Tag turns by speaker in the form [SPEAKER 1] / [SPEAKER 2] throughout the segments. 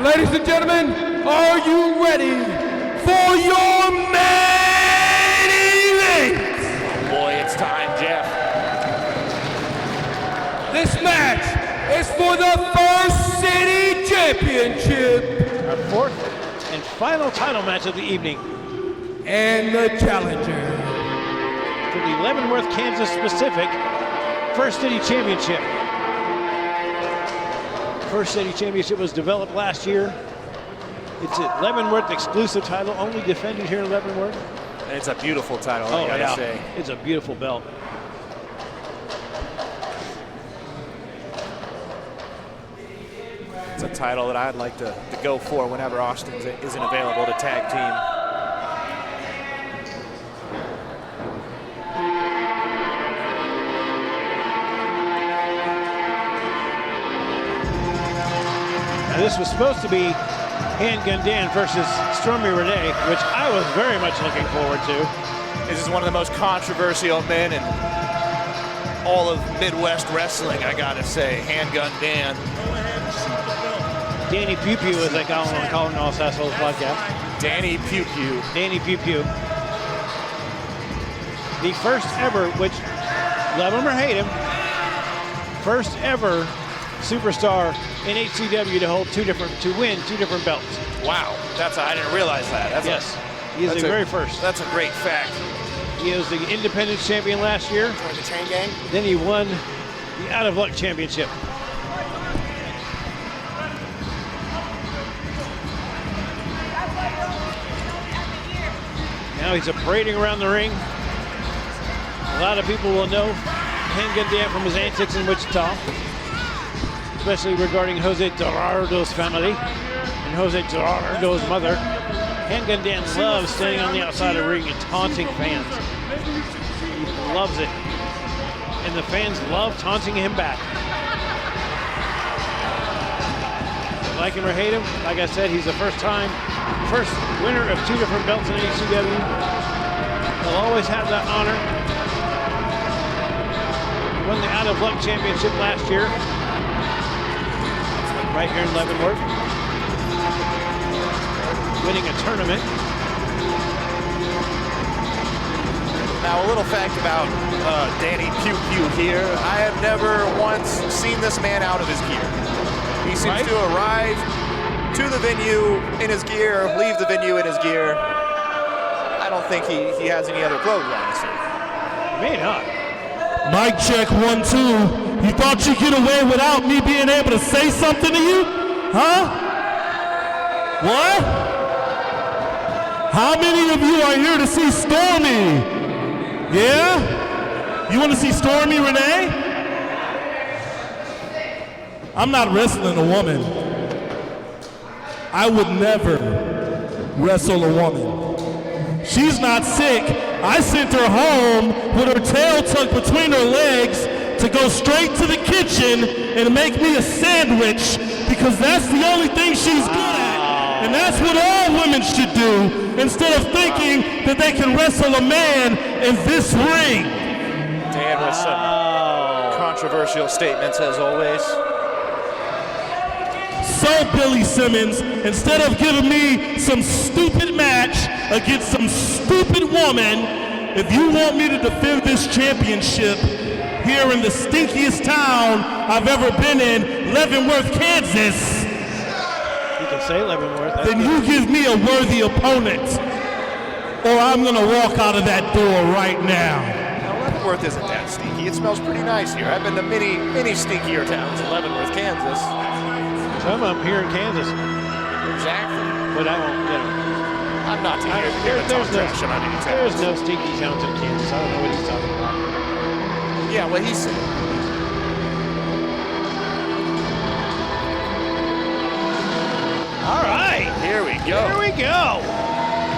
[SPEAKER 1] Ladies and gentlemen, are you ready for your main event?
[SPEAKER 2] Oh boy, it's time, Jeff.
[SPEAKER 1] This match is for the First City Championship.
[SPEAKER 3] Our fourth and final title match of the evening.
[SPEAKER 1] And the challenger
[SPEAKER 3] for the Leavenworth, Kansas Pacific First City Championship. First City Championship was developed last year. It's a Leavenworth exclusive title, only defended here in Leavenworth.
[SPEAKER 2] And it's a beautiful title, I gotta say.
[SPEAKER 3] It's a beautiful belt.
[SPEAKER 2] It's a title that I'd like to go for whenever Austin isn't available to tag team.
[SPEAKER 3] Now, this was supposed to be Handgun Dan versus Stormy Renee, which I was very much looking forward to.
[SPEAKER 2] This is one of the most controversial men in all of Midwest wrestling, I gotta say. Handgun Dan.
[SPEAKER 3] Danny Pew Pew, as I call him on Colton All Sassholes podcast.
[SPEAKER 2] Danny Pew Pew.
[SPEAKER 3] Danny Pew Pew. The first ever, which love him or hate him, first ever superstar in HCW to win two different belts.
[SPEAKER 2] Wow, I didn't realize that.
[SPEAKER 3] He is the very first.
[SPEAKER 2] That's a great fact.
[SPEAKER 3] He was the Independence champion last year.
[SPEAKER 2] Joined the chain gang.
[SPEAKER 3] Then he won the Out of Luck Championship. Now he's parading around the ring. A lot of people will know Handgun Dan from his antics in Wichita, especially regarding Jose Gerardo's family and Jose Gerardo's mother. Handgun Dan loves standing on the outside of the ring and taunting fans. He loves it. And the fans love taunting him back. Like him or hate him, like I said, he's the first winner of two different belts in HCW. He'll always have that honor. Won the Out of Luck Championship last year, right here in Leavenworth, winning a tournament.
[SPEAKER 2] Now, a little fact about Danny Pew Pew here. I have never once seen this man out of his gear. He seems to arrive to the venue in his gear, leave the venue in his gear. I don't think he has any other clothes, honestly.
[SPEAKER 3] May not.
[SPEAKER 4] Mic check 1, 2. You thought you'd get away without me being able to say something to you? Huh? What? How many of you are here to see Stormy? Yeah? You want to see Stormy Renee? I'm not wrestling a woman. I would never wrestle a woman. She's not sick. I sent her home with her tail tucked between her legs to go straight to the kitchen and make me a sandwich because that's the only thing she's good at. And that's what all women should do instead of thinking that they can wrestle a man in this ring.
[SPEAKER 2] Dan with some controversial statements as always.
[SPEAKER 4] So, Billy Simmons, instead of giving me some stupid match against some stupid woman, if you want me to defend this championship here in the stinkiest town I've ever been in, Leavenworth, Kansas,
[SPEAKER 3] You can say Leavenworth.
[SPEAKER 4] then you give me a worthy opponent, or I'm going to walk out of that door right now.
[SPEAKER 2] Now, Leavenworth isn't that stinky. It smells pretty nice here. I've been to many stinkier towns in Leavenworth, Kansas.
[SPEAKER 3] Some of them here in Kansas.
[SPEAKER 2] Exactly.
[SPEAKER 3] But I won't,
[SPEAKER 2] I'm not here to talk trash on any towns.
[SPEAKER 3] There's no stinky towns in Kansas. I don't know what he's talking about.
[SPEAKER 2] Yeah, what he said.
[SPEAKER 3] All right.
[SPEAKER 2] Here we go.
[SPEAKER 3] Here we go.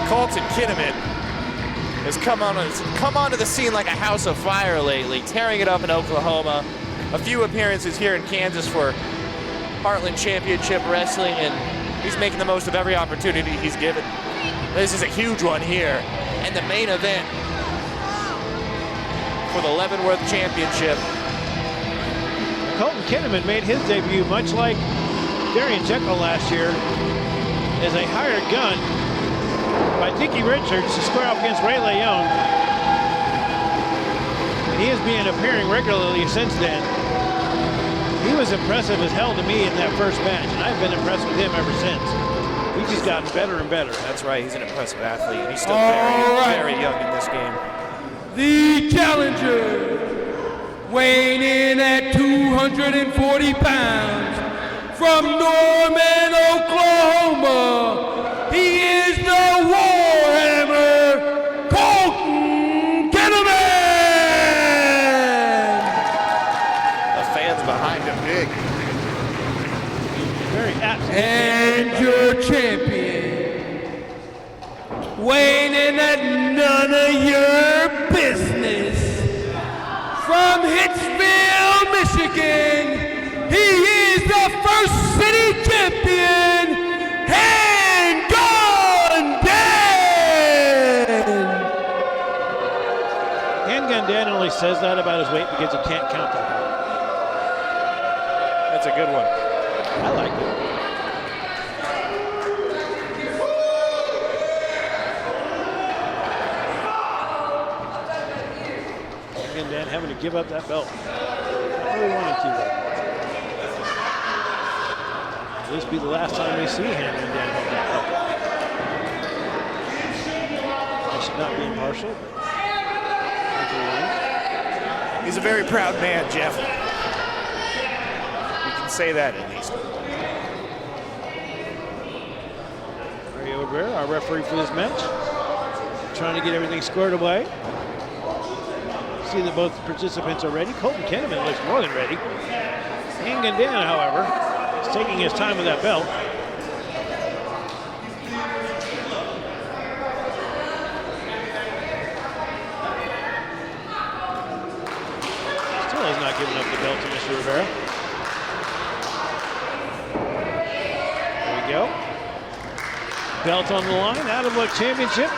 [SPEAKER 2] Colton Kinnamon has come onto the scene like a house of fire lately, tearing it up in Oklahoma. A few appearances here in Kansas for Heartland Championship Wrestling, and he's making the most of every opportunity he's given. This is a huge one here, and the main event for the Leavenworth Championship.
[SPEAKER 3] Colton Kinnamon made his debut much like Darian Jekyll last year as a hired gun by Dickie Richards to square off against Ray Leone. And he has been appearing regularly since then. He was impressive as hell to me in that first match, and I've been impressed with him ever since. He's just gotten better and better.
[SPEAKER 2] That's right, he's an impressive athlete, and he's still very young in this game.
[SPEAKER 1] The challenger, weighing in at 240 pounds, from Norman, Oklahoma, he is the Warhammer, Colton Kinnamon!
[SPEAKER 2] The fans behind him big.
[SPEAKER 3] Very apt.
[SPEAKER 1] And your champion, weighing in at none of your business, from Hitchville, Michigan, he is the First City Champion, Handgun Dan!
[SPEAKER 3] Handgun Dan only says that about his weight because he can't count that.
[SPEAKER 2] That's a good one.
[SPEAKER 3] I like it. Handgun Dan having to give up that belt. Not really wanting to, though. This will be the last time we see Handgun Dan hold that belt. I should not be impartial, but
[SPEAKER 2] He's a very proud man, Jeff. You can say that at least.
[SPEAKER 3] Mario Rivera, our referee for this match, trying to get everything squared away. See that both participants are ready. Colton Kinnamon looks more than ready. Handgun Dan, however, is taking his time with that belt. Still has not given up the belt to Mr. Rivera. There we go. Belt on the line, out of luck championship.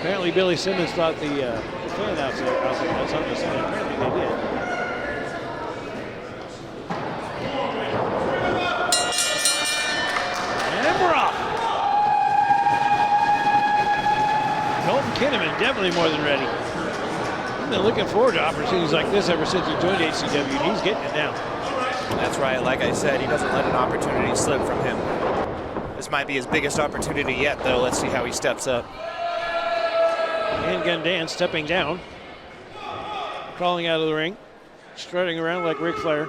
[SPEAKER 3] Apparently Billy Simmons thought the fan outside was something to say. Apparently they did. And we're off. Colton Kinnamon definitely more than ready. I've been looking forward to opportunities like this ever since he joined HCW, and he's getting it now.
[SPEAKER 2] That's right, like I said, he doesn't let an opportunity slip from him. This might be his biggest opportunity yet, though. Let's see how he steps up.
[SPEAKER 3] Handgun Dan stepping down, crawling out of the ring, strutting around like Ric Flair.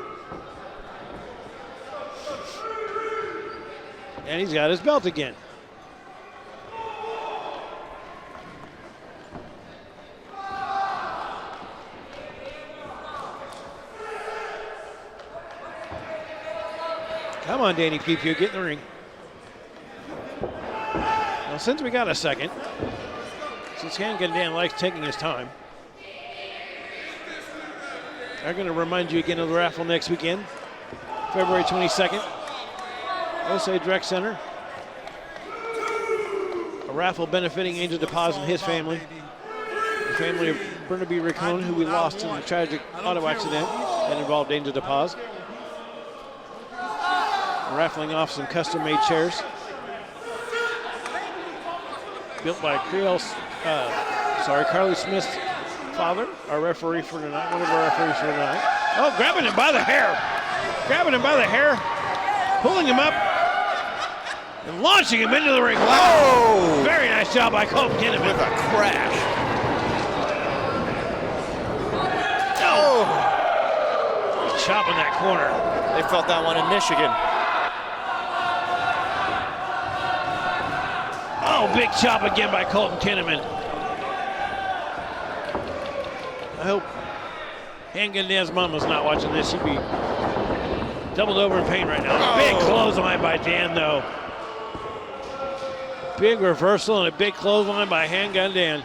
[SPEAKER 3] And he's got his belt again. Come on, Danny Pew, get in the ring. Well, since we got a second, since Handgun Dan likes taking his time, I'm going to remind you again of the raffle next weekend, February 22nd, Osage Rec Center. A raffle benefiting Angel DePaz and his family. The family of Burnaby Riccone, who we lost in a tragic auto accident that involved Angel DePaz. Raffling off some custom-made chairs built by Carly Smith's father, our referee for tonight, one of our referees for tonight. Oh, grabbing him by the hair, pulling him up, and launching him into the ring. Wow! Very nice job by Colton Kinnamon.
[SPEAKER 2] With a crash.
[SPEAKER 3] Oh! He's chopping that corner.
[SPEAKER 2] They felt that one in Michigan.
[SPEAKER 3] Oh, big chop again by Colton Kinnamon. I hope Handgun Dan's mama's not watching this. She'd be doubled over in pain right now. Oh. Big clothesline by Dan, though. Big reversal and a big clothesline by Handgun Dan.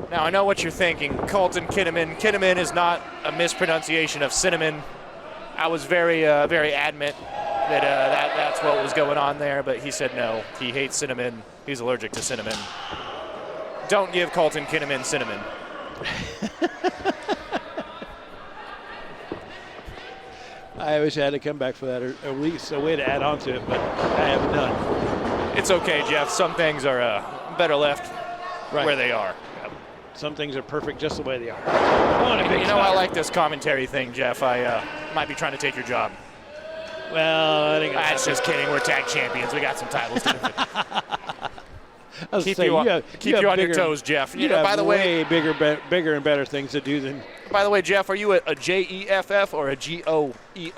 [SPEAKER 2] Now, I know what you're thinking. Colton Kinnamon. Kinnamon is not a mispronunciation of cinnamon. I was very adamant that that's what was going on there, but he said no. He hates cinnamon. He's allergic to cinnamon. Don't give Colton Kinnamon cinnamon.
[SPEAKER 3] I wish I had to come back for that, or at least a way to add on to it, but I haven't done.
[SPEAKER 2] It's okay, Jeff. Some things are better left where they are.
[SPEAKER 3] Some things are perfect just the way they are. Oh,
[SPEAKER 2] You know, I like this commentary thing, Jeff. I might be trying to take your job.
[SPEAKER 3] Well, I think
[SPEAKER 2] That's just kidding. We're tag champions. We got some titles to defend. Keep
[SPEAKER 3] say,
[SPEAKER 2] you on
[SPEAKER 3] bigger,
[SPEAKER 2] your toes, Jeff.
[SPEAKER 3] You
[SPEAKER 2] know,
[SPEAKER 3] have
[SPEAKER 2] by the way,
[SPEAKER 3] bigger and better things to do than.
[SPEAKER 2] By the way, Jeff, are you a Jeff or a G-O-E?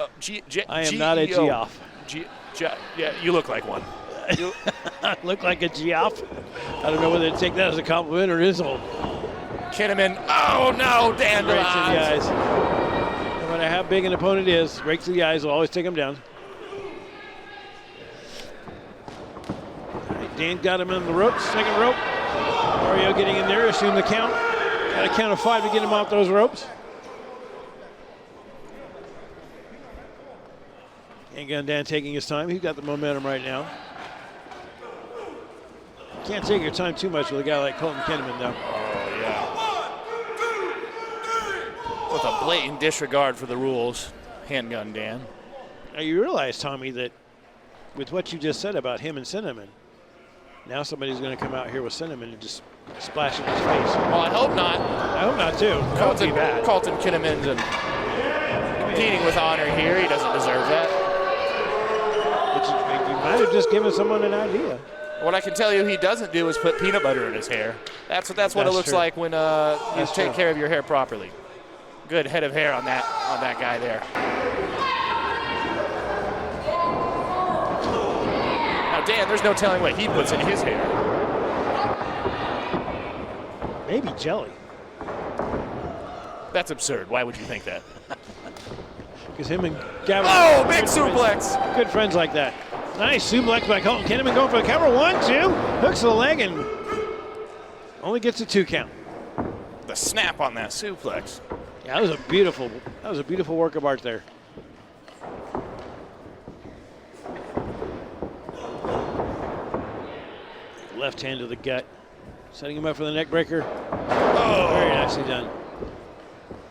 [SPEAKER 3] I am not a Geoff.
[SPEAKER 2] Yeah, you look like one. You
[SPEAKER 3] I look like a Geoff. I don't know whether to take that as a compliment or an insult.
[SPEAKER 2] Kinnamon. Oh no, Dan.
[SPEAKER 3] Rakes in the eyes. No matter how big an opponent is, rakes in the eyes will always take him down. All right, Dan got him on the ropes, second rope. Mario getting in there, assume the count. Got a count of 5 to get him off those ropes. Handgun Dan taking his time. He's got the momentum right now. Can't take your time too much with a guy like Colton Kinnamon, though.
[SPEAKER 2] Oh, yeah. With a blatant disregard for the rules, Handgun Dan.
[SPEAKER 3] Now you realize, Tommy, that with what you just said about him and Cinnamon, now somebody's going to come out here with Cinnamon and just splash in his face.
[SPEAKER 2] Well, I hope not.
[SPEAKER 3] I hope not, too. That would be bad.
[SPEAKER 2] Colton Kinnamon's competing with honor here. He doesn't deserve that.
[SPEAKER 3] But you might have just given someone an idea.
[SPEAKER 2] What I can tell you he doesn't do is put peanut butter in his hair. That's what it looks like when you take care of your hair properly. Good head of hair on that guy there. Now, Dan, there's no telling what he puts in his hair.
[SPEAKER 3] Maybe jelly.
[SPEAKER 2] That's absurd. Why would you think that?
[SPEAKER 3] Because him and Gavin.
[SPEAKER 2] Oh, big suplex.
[SPEAKER 3] Good friends like that. Nice suplex by Colton Kinnamon going for the cover. 1, 2. Hooks the leg and only gets a 2 count.
[SPEAKER 2] The snap on that suplex.
[SPEAKER 3] Yeah, that was a beautiful work of art there. Left hand to the gut. Setting him up for the neck breaker. Oh, very nicely done.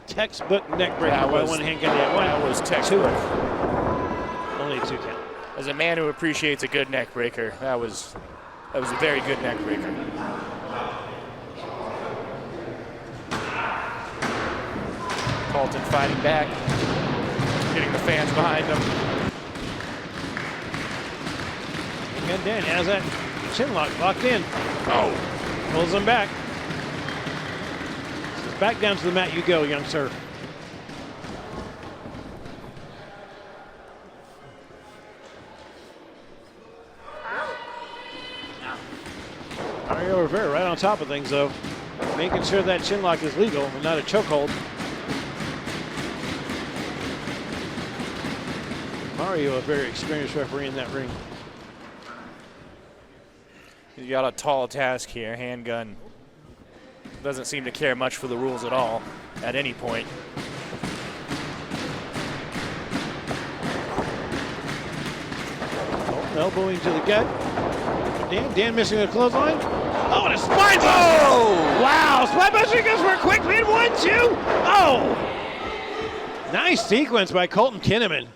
[SPEAKER 3] Textbook neck breaker by one hand.
[SPEAKER 2] That was textbook.
[SPEAKER 3] Only 2 count.
[SPEAKER 2] As a man who appreciates a good neck breaker, that was a very good neck breaker. Colton fighting back, getting the fans behind him.
[SPEAKER 3] Handgun Dan has that chin lock locked in.
[SPEAKER 2] Oh,
[SPEAKER 3] Pulls him back. Back down to the mat you go, young sir. Mario Rivera right on top of things, though. Making sure that chin lock is legal and not a chokehold. Mario, a very experienced referee in that ring.
[SPEAKER 2] he's got a tall task here. Handgun doesn't seem to care much for the rules at all at any point.
[SPEAKER 3] Elbowing to the gut. Dan missing a clothesline. Oh, and a spine buster.
[SPEAKER 2] Oh!
[SPEAKER 3] Wow, spine buster goes for a quick pin. 1, 2. Oh! Nice sequence by Colton Kinnamon.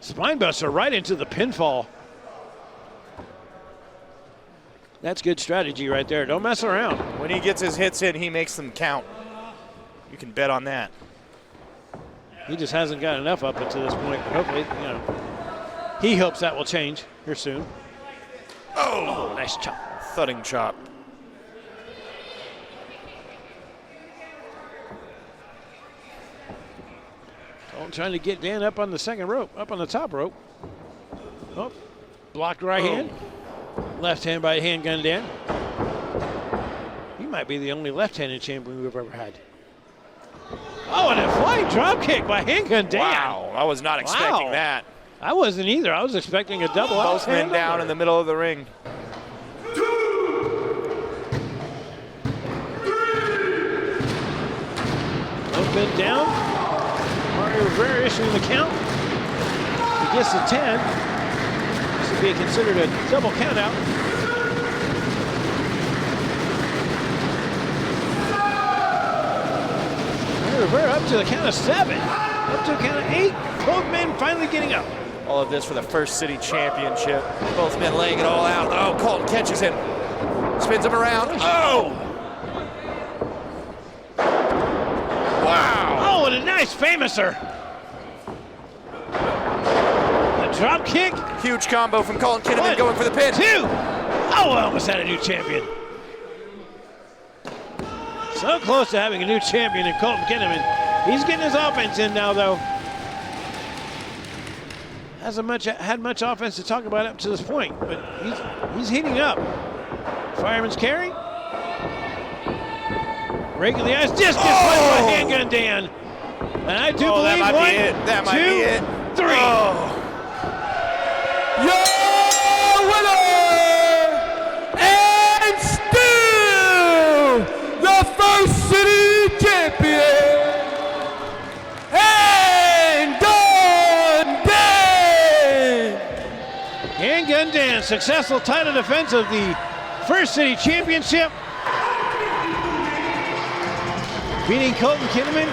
[SPEAKER 3] Spine buster right into the pinfall. That's good strategy right there. Don't mess around.
[SPEAKER 2] When he gets his hits in, he makes them count. You can bet on that.
[SPEAKER 3] He just hasn't got enough up until this point. Hopefully, he hopes that will change here soon. Oh, nice chop.
[SPEAKER 2] Thudding chop.
[SPEAKER 3] Colton trying to get Dan up on the second rope, up on the top rope. Oh, blocked right hand. Left hand by Handgun Dan. He might be the only left-handed champion we've ever had. Oh, and a flying drop kick by Handgun Dan.
[SPEAKER 2] Wow, I was not expecting that.
[SPEAKER 3] I wasn't either. I was expecting a double.
[SPEAKER 2] Both men down in the middle of the ring.
[SPEAKER 3] Both men down. Mario Rivera issuing the count. He gets the 10. This would be considered a double count out. We're up to the count of 7. Up to the count of 8. Both men finally getting up.
[SPEAKER 2] All of this for the First City Championship. Both men laying it all out. Oh, Colton catches him. Spins him around. Oh! Wow!
[SPEAKER 3] Oh, and a nice famouser. A drop kick.
[SPEAKER 2] Huge combo from Colton Kinnamon going for the pin.
[SPEAKER 3] 2. Oh, I almost had a new champion. So close to having a new champion in Colton Kinnamon. He's getting his offense in now, though. Hasn't had much offense to talk about up to this point, but he's heating up. Fireman's carry. Rake in the eyes. Discus by Handgun Dan. And I do believe
[SPEAKER 2] that might
[SPEAKER 3] one,
[SPEAKER 2] be it. That might be it.
[SPEAKER 3] 3.
[SPEAKER 2] Oh.
[SPEAKER 1] Your winner and still the First City Champion, Handgun Dan!
[SPEAKER 3] Handgun Dan, successful title defense of the First City Championship. Beating Colton Kinnamon.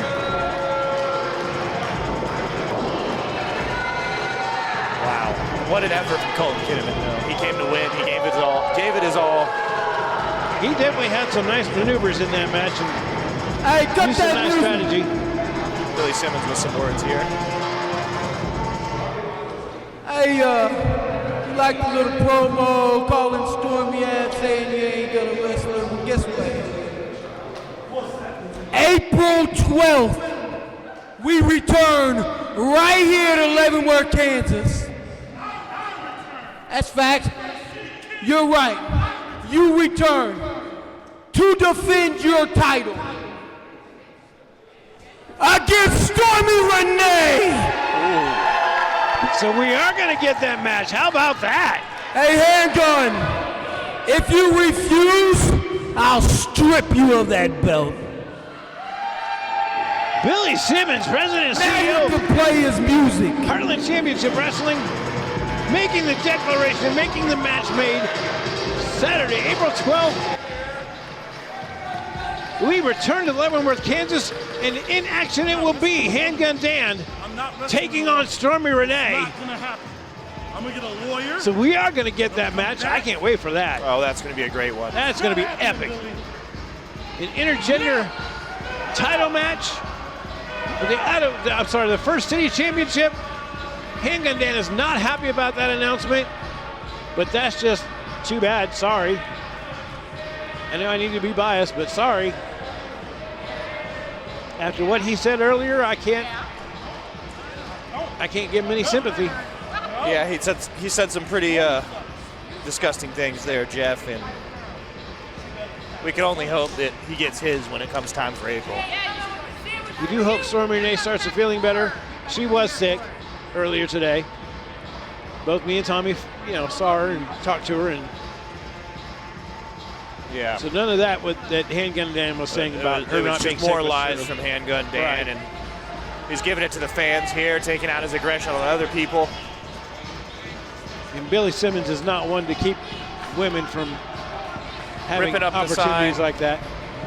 [SPEAKER 2] Wow. What an effort from Colton Kinnamon, though. He came to win. He gave it his all.
[SPEAKER 3] He definitely had some nice maneuvers in that match and
[SPEAKER 1] Hey, got
[SPEAKER 3] used some
[SPEAKER 1] that
[SPEAKER 3] nice
[SPEAKER 1] music.
[SPEAKER 3] strategy.
[SPEAKER 2] Billy Simmons with some words here.
[SPEAKER 1] Hey, you like the little promo calling Stormy out saying you ain't gonna wrestle? Well, guess what? April 12th, we return right here to Leavenworth, Kansas. That's fact. You're right. You return to defend your title against Stormy Renee.
[SPEAKER 3] So we are going to get that match. How about that?
[SPEAKER 1] Hey, Handgun, if you refuse, I'll strip you of that belt.
[SPEAKER 3] Billy Simmons, president and
[SPEAKER 1] Now
[SPEAKER 3] CEO
[SPEAKER 1] you can play his music.
[SPEAKER 3] Heartland Championship Wrestling, making the declaration, making the match made Saturday, April 12th. We return to Leavenworth, Kansas, and in action it will be Handgun Dan taking on Stormy Renee.
[SPEAKER 4] Not gonna happen. I'm gonna get a lawyer.
[SPEAKER 3] So we are going to get that match. I can't wait for that.
[SPEAKER 2] Oh, that's going to be a great one.
[SPEAKER 3] That's going to be epic. An intergender title match for the First City Championship. Handgun Dan is not happy about that announcement, but that's just too bad. Sorry. I know I need to be biased, but sorry. After what he said earlier, I can't give him any sympathy.
[SPEAKER 2] Yeah, he said some pretty disgusting things there, Jeff, and we can only hope that he gets his when it comes time for April.
[SPEAKER 3] We do hope Stormy Renee starts feeling better. She was sick earlier today. Both me and Tommy, saw her and talked to her, and
[SPEAKER 2] yeah.
[SPEAKER 3] so none of that that Handgun Dan was saying about her not being sick.
[SPEAKER 2] More lies from Handgun Dan,
[SPEAKER 3] Right.
[SPEAKER 2] and he's giving it to the fans here, taking out his aggression on other people.
[SPEAKER 3] And Billy Simmons is not one to keep women from having
[SPEAKER 2] Ripping up the
[SPEAKER 3] opportunities
[SPEAKER 2] sign.
[SPEAKER 3] like that.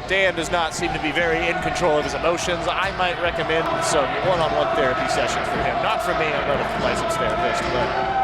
[SPEAKER 2] Dan does not seem to be very in control of his emotions. I might recommend some one-on-one therapy sessions for him. Not from me, I'm not a licensed therapist, but